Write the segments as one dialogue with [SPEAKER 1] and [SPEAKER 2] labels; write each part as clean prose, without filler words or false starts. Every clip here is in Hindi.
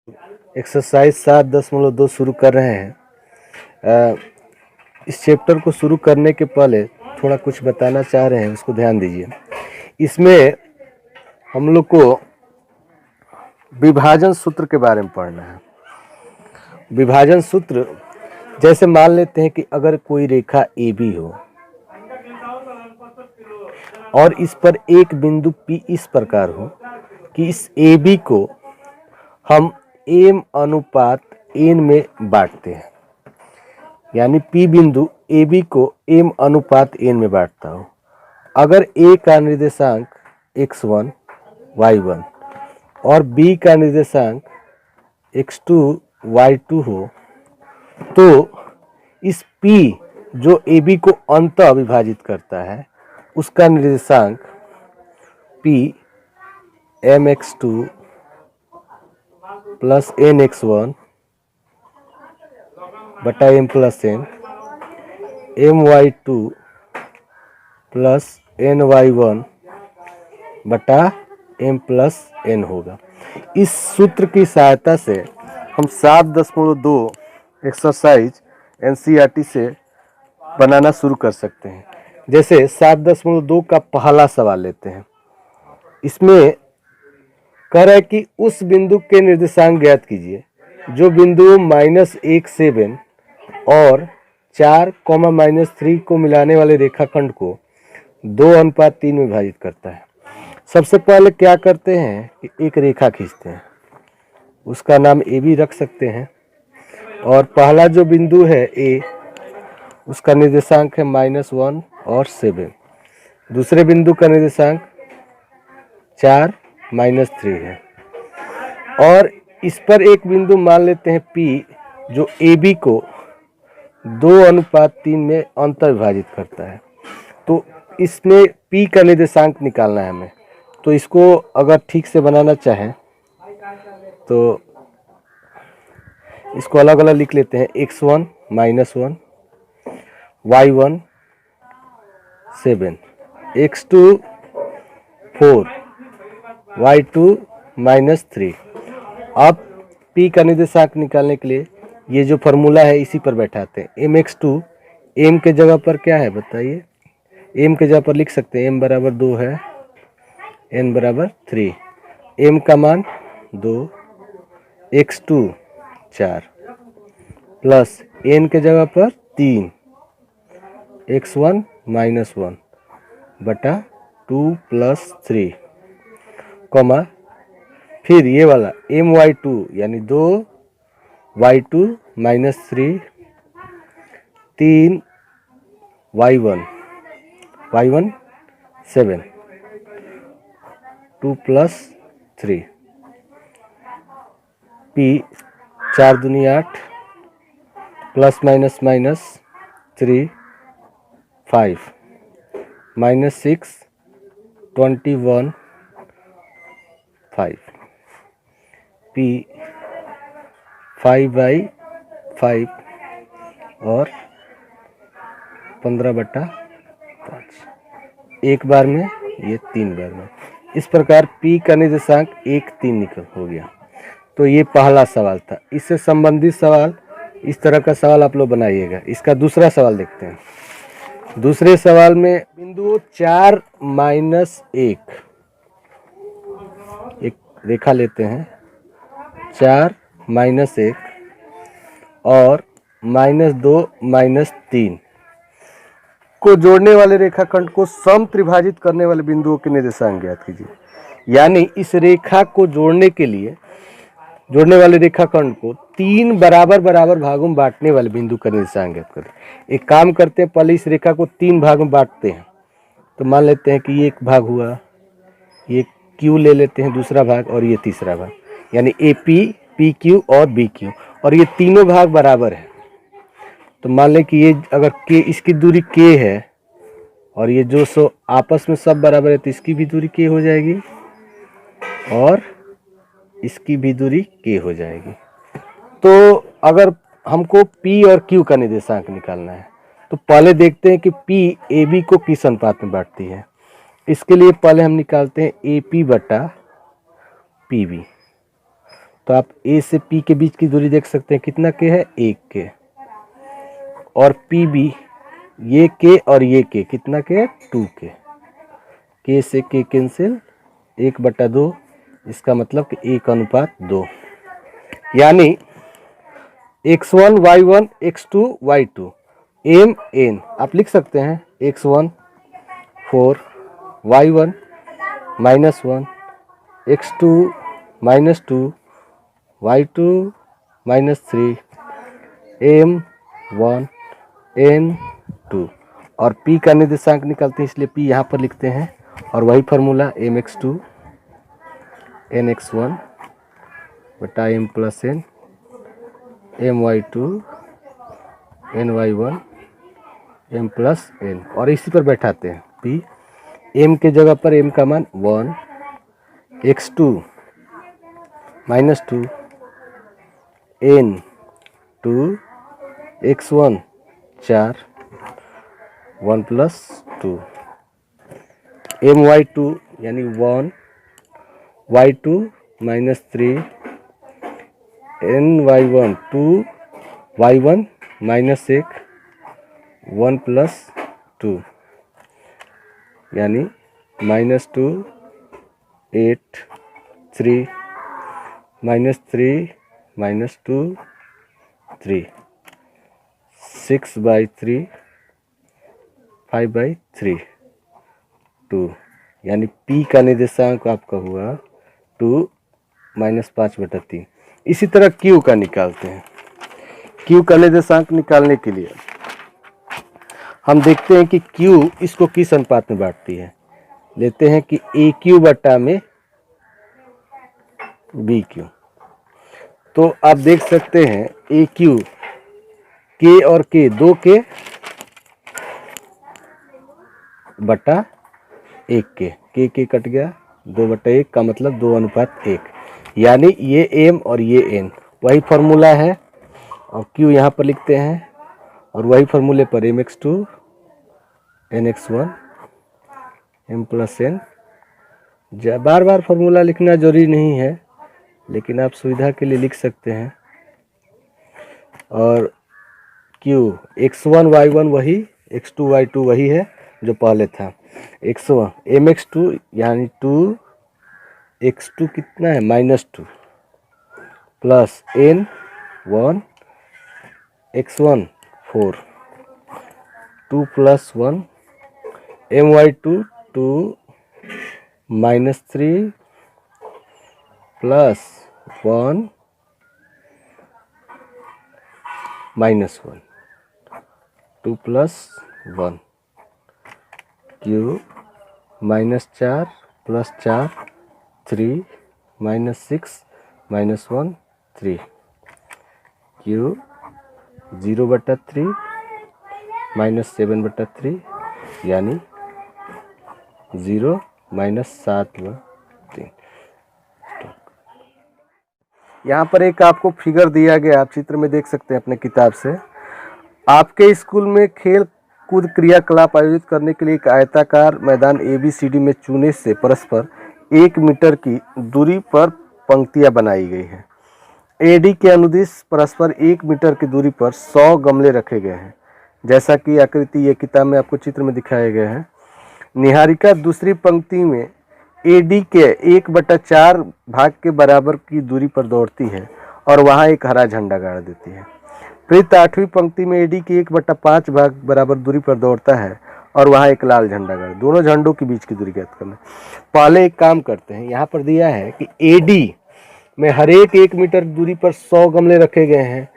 [SPEAKER 1] एक्सरसाइज 7.2 शुरू कर रहे हैं। इस चैप्टर को शुरू करने के पहले थोड़ा कुछ बताना चाह रहे हैं, उसको ध्यान दीजिए। इसमें हम लोग को विभाजन सूत्र के बारे में पढ़ना है। विभाजन सूत्र जैसे मान लेते हैं कि अगर कोई रेखा ए बी हो और इस पर एक बिंदु P इस प्रकार हो कि इस ए बी को हम m अनुपात n में बांटते हैं, यानी P बिंदु ए बी को m अनुपात n में बांटता हो। अगर A का निर्देशांक x1 y1 और B का निर्देशांक x2 y2 हो तो इस P जो AB को अंतः विभाजित करता है उसका निर्देशांक P mx2 प्लस nx1 बटा m plus n my2 plus ny1 बटा m प्लस n होगा। इस सूत्र की सहायता से हम 7.2 एक्सरसाइज NCERT से बनाना शुरू कर सकते हैं। जैसे 7.2 का पहला सवाल लेते हैं। इसमें कह रहा है कि उस बिंदु के निर्देशांक ज्ञात कीजिए जो बिंदु -1 और 4, -3 को मिलाने वाले रेखाखंड को 2:3 में विभाजित करता है। सबसे पहले क्या करते हैं कि एक रेखा खींचते हैं, उसका नाम ए बी रख सकते हैं और पहला जो बिंदु है ए, उसका निर्देशांक है -1 और 7। दूसरे बिंदु का निर्देशांक 4 -3 है और इस पर एक बिंदु मान लेते हैं P जो ए बी को 2:3 में अंतर विभाजित करता है। तो इसमें P का निर्देशांक निकालना है हमें। तो इसको अगर ठीक से बनाना चाहें तो इसको अलग अलग लिख लेते हैं। x1 -1 y1 7 x2 4 y2 -3। अब P का निर्देशांक निकालने के लिए ये जो फॉर्मूला है इसी पर बैठाते हैं। mx2 m के जगह पर क्या है बताइए, m के जगह पर लिख सकते हैं m बराबर 2 है, n बराबर 3, m का मान 2, x2 4 प्लस n के जगह पर 3, x1 -1 बटा 2 प्लस 3 कॉमा फिर ये वाला my2 यानी 2 y2 -3 3 y1 7 2 प्लस 3 P 4 दूनी 8 प्लस माइनस 3 5 -6 21 5 P 5/5 और 15/5, एक बार में ये 3 बार में। इस प्रकार P का निर्देशांक 1 3 निकल हो गया। तो ये पहला सवाल था। इससे संबंधित सवाल इस तरह का सवाल आप लोग बनाइएगा। इसका दूसरा सवाल देखते हैं। दूसरे सवाल में बिंदु 4 -1 एक रेखा लेते हैं, 4 -1 और -2 -3 को जोड़ने वाले रेखाखंड को सम त्रिभाजित करने वाले बिंदुओं के निर्देशांक ज्ञात कीजिए। यानी इस रेखा को जोड़ने के लिए जोड़ने वाले रेखाखंड को 3 बराबर भागों में बांटने वाले बिंदु का निर्देशांक ज्ञात करें। एक काम करते हैं, पहले इस रेखा को 3 भाग में बांटते हैं। तो मान लेते हैं कि ये एक भाग हुआ, ये Q ले लेते हैं दूसरा भाग और ये तीसरा भाग, यानी AP PQ और BQ, और ये तीनों भाग बराबर है। तो मान लें कि ये अगर K, इसकी दूरी K है और ये जो सो आपस में सब बराबर है तो इसकी भी दूरी K हो जाएगी और इसकी भी दूरी K हो जाएगी। तो अगर हमको P और Q का निर्देशांक निकालना है तो पहले देखते हैं कि P AB को किस अनुपात में बांटती है। इसके लिए पहले हम निकालते हैं AP बटा PB। तो आप ए से पी के बीच की दूरी देख सकते हैं, कितना के है, 1 के। और पी बी, ये के और ये के कितना के है, 2 के से के कैंसिल, 1/2, इसका मतलब कि 1:2। यानी x1 y1 x2 y2 m n आप लिख सकते हैं, x1 4 y1 -1 x2 -2 y2 -3 m1 n2। और p का निर्देशांक निकालते हैं, इसलिए p यहाँ पर लिखते हैं, और वही फार्मूला mx2 nx1 बटा m plus n my2 ny1 m plus n, और इसी पर बैठाते हैं p। m के जगह पर m का मान 1, x2 -2 n2 x1 4 1 plus 2 my2 यानी 1 y2 -3 ny1 2 y1 -1 1 प्लस 2 यानी -2 8 3 -3 -2 3 6/3 5/3 2, यानी p का निर्देशांक आपका हुआ 2 -5/3। इसी तरह q का निकालते हैं। q का निर्देशांक निकालने के लिए हम देखते हैं कि q इसको किस अनुपात में बांटती है। लेते हैं कि AQ बटा में BQ। तो आप देख सकते हैं AQ K और K 2 के बटा 1 के, K कट गया, 2/1 का मतलब 2:1, यानी ये M और ये N वही फार्मूला है, और Q यहाँ पर लिखते हैं, और वही फार्मूले पर mx2 nx1 m plus n। बार बार फार्मूला लिखना जरूरी नहीं है, लेकिन आप सुविधा के लिए लिख सकते हैं। और Q x1 y1 वही, x2 y2 वही है जो पहले था। x1 mx2 यानी 2 x2 कितना है, -2 plus n1 x1 4 2 plus 1 my2 2 -3 plus 1 -1 2 plus 1 Q -4 plus 4 3 -6 -1 3 Q 0/3 -7/3 यानी 0 -7/3। यहाँ पर एक आपको फिगर दिया गया, आप चित्र में देख सकते हैं अपने किताब से। आपके स्कूल में खेल कूद क्रियाकलाप आयोजित करने के लिए एक आयताकार मैदान ABCD में चूने से परस्पर 1 मीटर की दूरी पर पंक्तियां बनाई गई हैं। AD के अनुदिश परस्पर 1 मीटर की दूरी पर 100 गमले रखे गए हैं, जैसा कि आकृति ये किताब में आपको चित्र में दिखाए गए हैं। निहारिका दूसरी पंक्ति में AD के 1/4 भाग के बराबर की दूरी पर दौड़ती है और वहां एक हरा झंडा गाड़ देती है। प्रीत 8वीं पंक्ति में AD के 1/5 भाग बराबर दूरी पर दौड़ता है और वहां एक लाल झंडा गाड़। दोनों झंडों के बीच की दूरी ज्ञात करना। पहले एक काम करते हैं, यहाँ पर दिया है कि AD में हर एक 1 मीटर दूरी पर 100 गमले रखे गए हैं,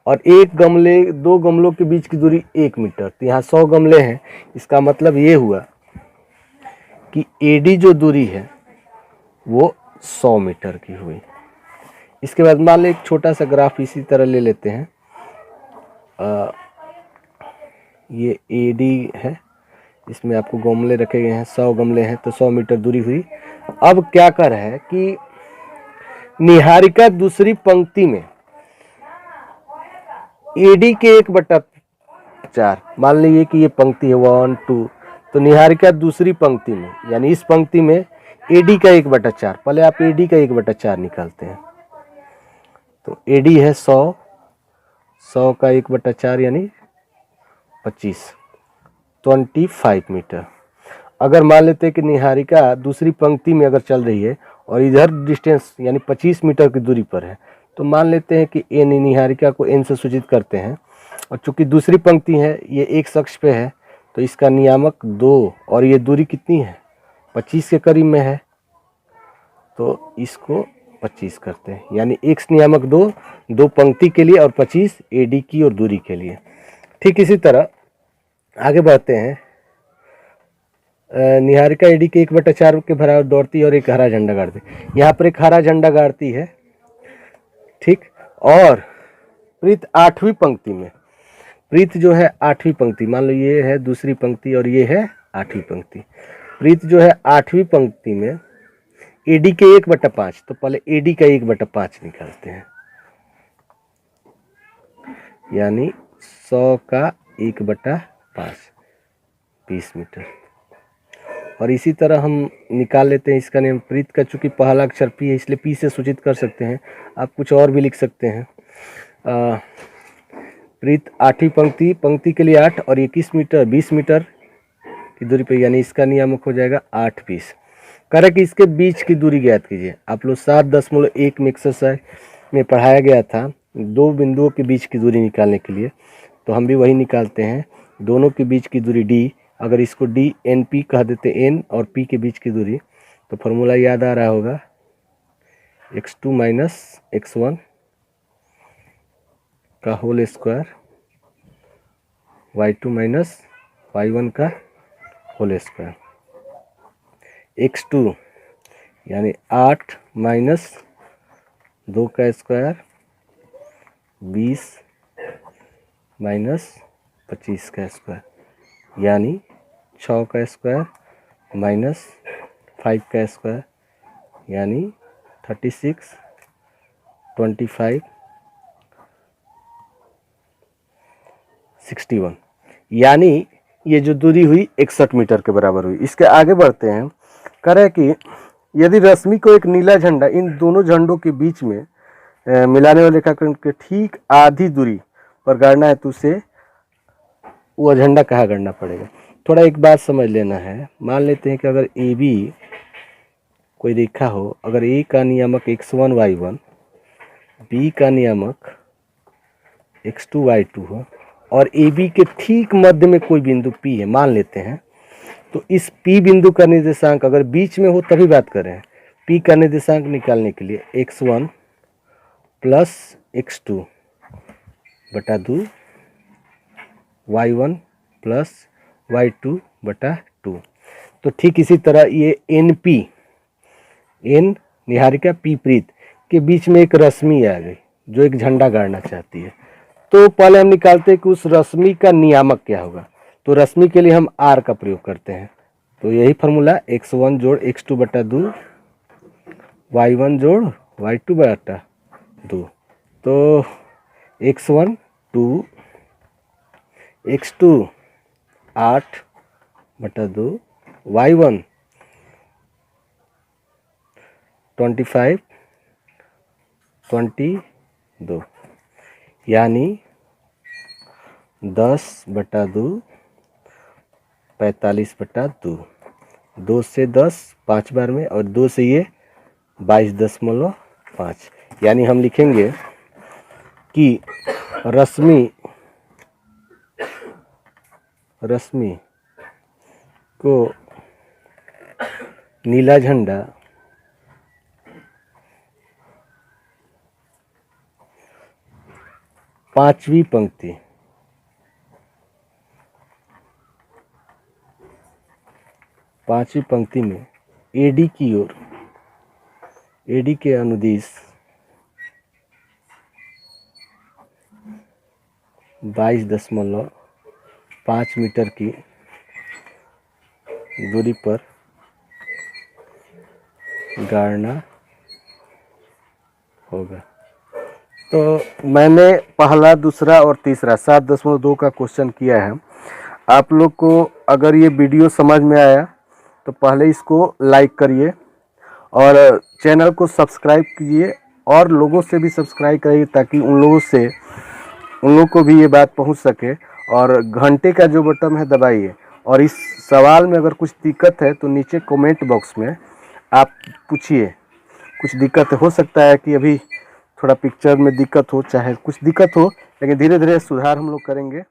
[SPEAKER 1] और एक गमले 2 गमलों के बीच की दूरी 1 मीटर। तो यहाँ 100 गमले हैं, इसका मतलब ये हुआ कि AD जो दूरी है वो 100 मीटर की हुई। इसके बाद मान लो एक छोटा सा ग्राफ इसी तरह ले लेते हैं। ये AD है, इसमें आपको गमले रखे गए हैं, 100 गमले हैं, तो 100 मीटर दूरी हुई। अब क्या कर है कि निहारिका दूसरी पंक्ति में AD के 1/4, मान लीजिए कि ये पंक्ति है 1 2, तो निहारिका दूसरी पंक्ति में, यानी इस पंक्ति में AD का 1/4। पहले आप AD का 1/4 निकालते हैं, तो AD है 100, 100 का 1/4 यानी 25, 25 मीटर। अगर मान लेते हैं कि निहारिका दूसरी पंक्ति में अगर चल रही है और इधर डिस्टेंस यानी 25 मीटर की दूरी पर है, तो मान लेते हैं कि N, निहारिका को N से सूचित करते हैं, और चूंकि दूसरी पंक्ति है ये एक अक्ष पे है तो इसका नियामक 2 और ये दूरी कितनी है 25 के करीब में है, तो इसको 25 करते हैं, यानी x नियामक 2 पंक्ति के लिए और 25 AD की और दूरी के लिए। ठीक इसी तरह आगे बढ़ते हैं। निहारिका AD के 1/4 के बराबर दौड़ती है और एक हरा झंडा गाड़ती है। यहाँ पर एक हरा झंडा गाड़ती है, ठीक। और प्रीत 8वीं पंक्ति में, प्रीत जो है 8वीं पंक्ति, मान लो ये है दूसरी पंक्ति और ये है 8वीं पंक्ति। प्रीत जो है 8वीं पंक्ति में AD के 1/5, तो पहले AD का 1/5 निकालते हैं, यानी 100 का 1/5 20 मीटर। और इसी तरह हम निकाल लेते हैं इसका नियम। प्रीत का चूंकि पहला अक्षर P है इसलिए P से सूचित कर सकते हैं, आप कुछ और भी लिख सकते हैं। प्रीत 8वीं पंक्ति के लिए 8 और 21 मीटर 20 मीटर की दूरी पे, यानी इसका नियामक हो जाएगा 8 20। करें कि इसके बीच की दूरी ज्ञात कीजिए। आप लोग 7.1 में एक्सरसाइज में पढ़ाया गया था 2 बिंदुओं के बीच की दूरी निकालने के लिए, तो हम भी वही निकालते हैं। दोनों के बीच की दूरी D, अगर इसको DNP कह देते N और P के बीच की दूरी, तो फॉर्मूला याद आ रहा होगा x2 माइनस x1 का whole square, y2 minus y1 का होल स्क्वायर। x2 यानी 8 माइनस 2 का स्क्वायर 20 माइनस 25 का स्क्वायर, यानी 6 का स्क्वायर माइनस 5 का स्क्वायर, यानी 36 25 61, यानी ये जो दूरी हुई 61 मीटर के बराबर हुई। इसके आगे बढ़ते हैं। करें कि यदि रश्मि को एक नीला झंडा इन दोनों झंडों के बीच में मिलाने वाले रेखाखंड के ठीक आधी दूरी पर गाड़ना है, तो उसे वह झंडा कहाँ गाड़ना पड़ेगा। थोड़ा एक बात समझ लेना है। मान लेते हैं कि अगर AB कोई रेखा हो, अगर A का नियामक x1 y1, B का नियामक x2 y2 हो और AB के ठीक मध्य में कोई बिंदु P है मान लेते हैं, तो इस P बिंदु का निर्देशांक अगर बीच में हो तभी बात करें। P का निर्देशांक निकालने के लिए x1 प्लस x2 बटा 2 y1 प्लस y2 बटा 2। तो ठीक इसी तरह ये NP, N निहारिका P प्रीत के बीच में एक रश्मि आ गई जो एक झंडा गाड़ना चाहती है, तो पहले हम निकालते हैं कि उस रश्मि का नियामक क्या होगा। तो रश्मि के लिए हम R का प्रयोग करते हैं, तो यही फार्मूला x1 जोड़ x2 बटा 2 y1 जोड़ y2 बटा 2। तो x1 2 x2 8 बटा 2 y1 25 22, यानी 10 बटा 2 45 बटा 2। 2 से 10 5 बार में और 2 से ये 22.5, यानी हम लिखेंगे कि रश्मि को नीला झंडा पांचवी पंक्ति में AD की ओर, AD के अनुदिश 22.5 मीटर की दूरी पर गाड़ना होगा। तो मैंने पहला, दूसरा और तीसरा 7.2 का क्वेश्चन किया है। आप लोग को अगर ये वीडियो समझ में आया तो पहले इसको लाइक करिए और चैनल को सब्सक्राइब कीजिए और लोगों से भी सब्सक्राइब कराइए, ताकि उन लोगों को भी ये बात पहुंच सके। और घंटे का जो बटन है दबाइए, और इस सवाल में अगर कुछ दिक्कत है तो नीचे कमेंट बॉक्स में आप पूछिए। कुछ दिक्कत हो सकता है कि अभी थोड़ा पिक्चर में दिक्कत हो, चाहे कुछ दिक्कत हो, लेकिन धीरे धीरे सुधार हम लोग करेंगे।